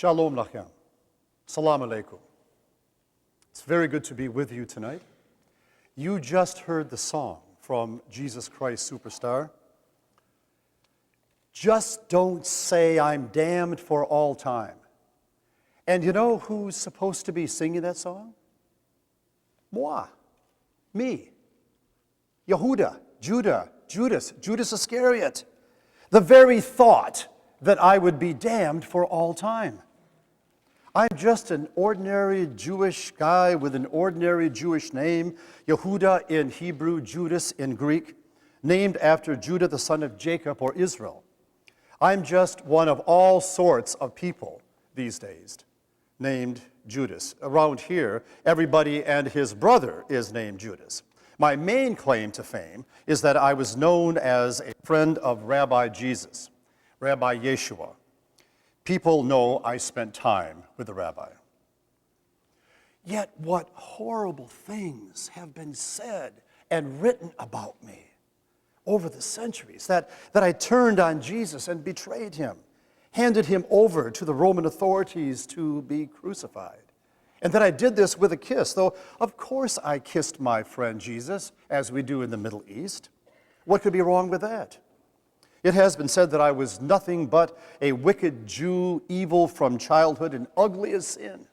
Shalom lachem. Salam alaikum. It's very good to be with you tonight. You just heard the song from Jesus Christ Superstar. Just don't say I'm damned for all time. And you know who's supposed to be singing that song? Moi. Me. Yehuda, Judas Iscariot. The very thought that I would be damned for all time. I'm just an ordinary Jewish guy with an ordinary Jewish name, Yehuda in Hebrew, Judas in Greek, named after Judah, the son of Jacob, or Israel. I'm just one of all sorts of people these days, named Judas. Around here, everybody and his brother is named Judas. My main claim to fame is that I was known as a friend of Rabbi Jesus, Rabbi Yeshua. People know I spent time with the rabbi. Yet what horrible things have been said and written about me over the centuries, that I turned on Jesus and betrayed him, handed him over to the Roman authorities to be crucified. And that I did this with a kiss, though of course I kissed my friend Jesus, as we do in the Middle East. What could be wrong with that? It has been said that I was nothing but a wicked Jew, evil from childhood, and ugly as sin.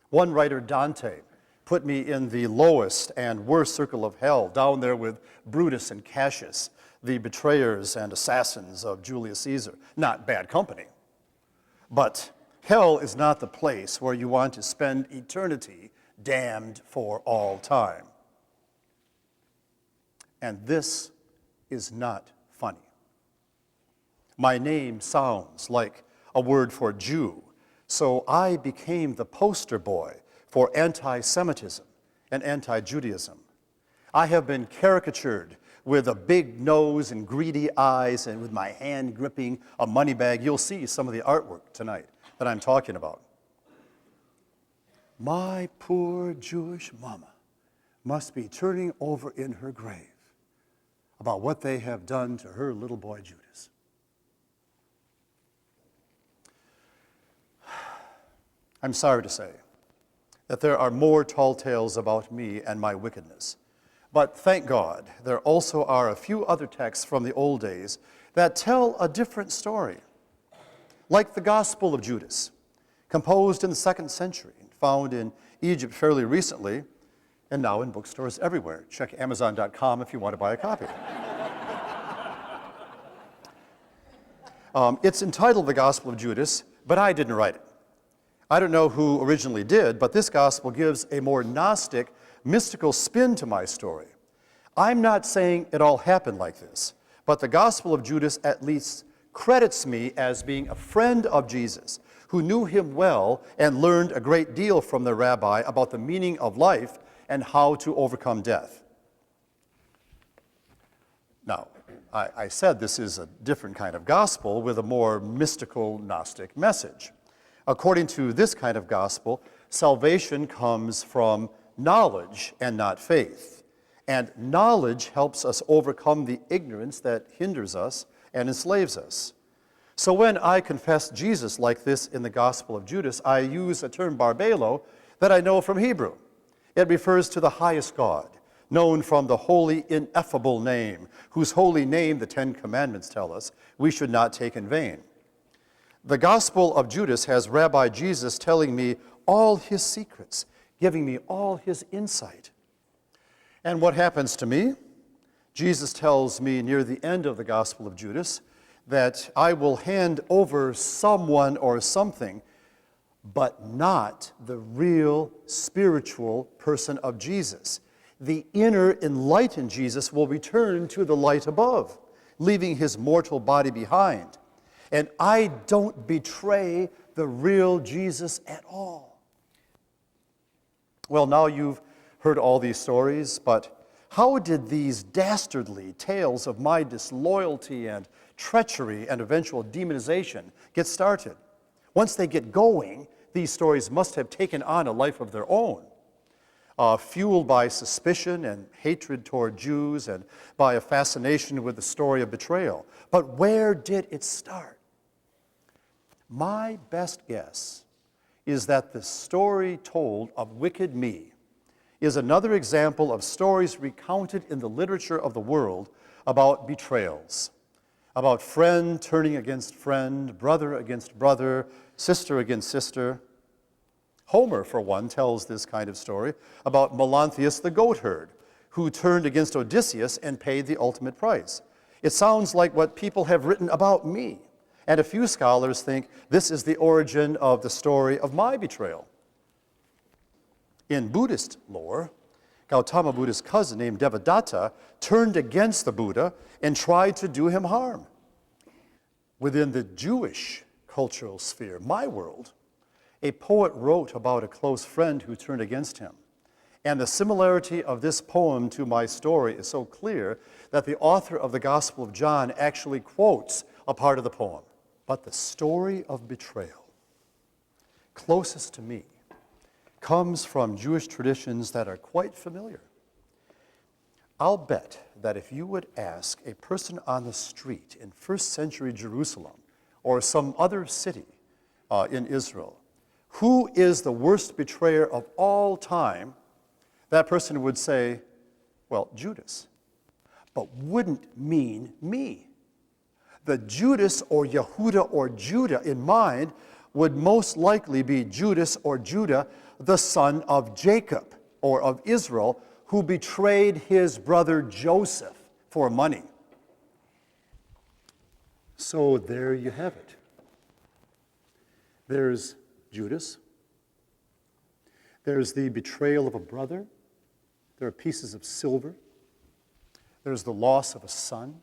One writer, Dante, put me in the lowest and worst circle of hell, down there with Brutus and Cassius, the betrayers and assassins of Julius Caesar. Not bad company. But hell is not the place where you want to spend eternity damned for all time. And this is not funny. My name sounds like a word for Jew, so I became the poster boy for anti-Semitism and anti-Judaism. I have been caricatured with a big nose and greedy eyes and with my hand gripping a money bag. You'll see some of the artwork tonight that I'm talking about. My poor Jewish mama must be turning over in her grave about what they have done to her little boy Judas. I'm sorry to say that there are more tall tales about me and my wickedness. But thank God, there also are a few other texts from the old days that tell a different story. Like the Gospel of Judas, composed in the 2nd century, found in Egypt fairly recently, and now in bookstores everywhere. Check Amazon.com if you want to buy a copy. It's entitled The Gospel of Judas, but I didn't write it. I don't know who originally did, but this gospel gives a more Gnostic, mystical spin to my story. I'm not saying it all happened like this, but the Gospel of Judas at least credits me as being a friend of Jesus, who knew him well and learned a great deal from the rabbi about the meaning of life and how to overcome death. Now, I said this is a different kind of gospel with a more mystical Gnostic message. According to this kind of gospel, salvation comes from knowledge and not faith. And knowledge helps us overcome the ignorance that hinders us and enslaves us. So when I confess Jesus like this in the Gospel of Judas, I use a term barbelo that I know from Hebrew. It refers to the highest God, known from the holy, ineffable name, whose holy name the 10 Commandments tell us we should not take in vain. The Gospel of Judas has Rabbi Jesus telling me all his secrets, giving me all his insight. And what happens to me? Jesus tells me near the end of the Gospel of Judas that I will hand over someone or something, but not the real spiritual person of Jesus. The inner enlightened Jesus will return to the light above, leaving his mortal body behind. And I don't betray the real Jesus at all. Well, now you've heard all these stories, but how did these dastardly tales of my disloyalty and treachery and eventual demonization get started? Once they get going, these stories must have taken on a life of their own, fueled by suspicion and hatred toward Jews and by a fascination with the story of betrayal. But where did it start? My best guess is that the story told of wicked me is another example of stories recounted in the literature of the world about betrayals, about friend turning against friend, brother against brother, sister against sister. Homer, for one, tells this kind of story about Melanthius the goatherd, who turned against Odysseus and paid the ultimate price. It sounds like what people have written about me, and a few scholars think this is the origin of the story of my betrayal. In Buddhist lore, Gautama Buddha's cousin named Devadatta turned against the Buddha and tried to do him harm. Within the Jewish cultural sphere, my world, a poet wrote about a close friend who turned against him. And the similarity of this poem to my story is so clear that the author of the Gospel of John actually quotes a part of the poem. But the story of betrayal, closest to me, comes from Jewish traditions that are quite familiar. I'll bet that if you would ask a person on the street in first century Jerusalem or some other city in Israel, who is the worst betrayer of all time, that person would say, well, Judas. But wouldn't mean me. The Judas or Yehuda or Judah in mind would most likely be Judas or Judah, the son of Jacob or of Israel, who betrayed his brother Joseph for money. So there you have it. There's Judas. There's the betrayal of a brother. There are pieces of silver. There's the loss of a son.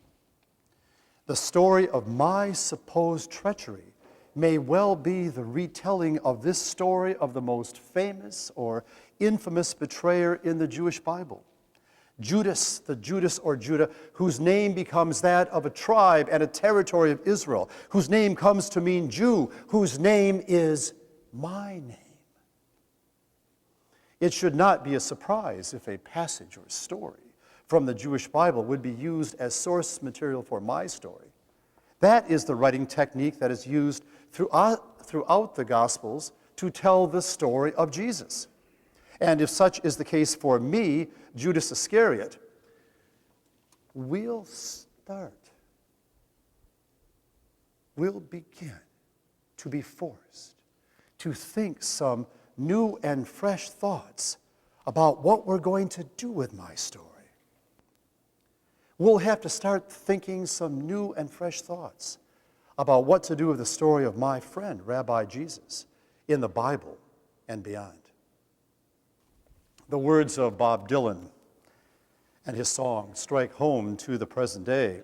The story of my supposed treachery may well be the retelling of this story of the most famous or infamous betrayer in the Jewish Bible. Judas, the Judas or Judah, whose name becomes that of a tribe and a territory of Israel, whose name comes to mean Jew, whose name is my name. It should not be a surprise if a passage or story from the Jewish Bible would be used as source material for my story. That is the writing technique that is used throughout the Gospels to tell the story of Jesus. And if such is the case for me, Judas Iscariot, we'll begin to be forced to think some new and fresh thoughts about what we're going to do with my story. We'll have to start thinking some new and fresh thoughts about what to do with the story of my friend, Rabbi Jesus, in the Bible and beyond. The words of Bob Dylan and his song strike home to the present day.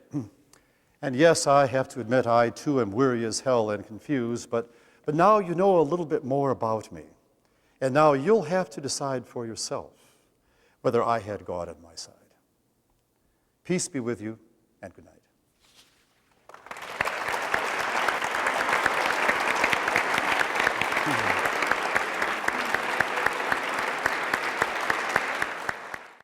And yes, I have to admit, I too am weary as hell and confused, but now you know a little bit more about me. And now you'll have to decide for yourself whether I had God on my side. Peace be with you, and good night.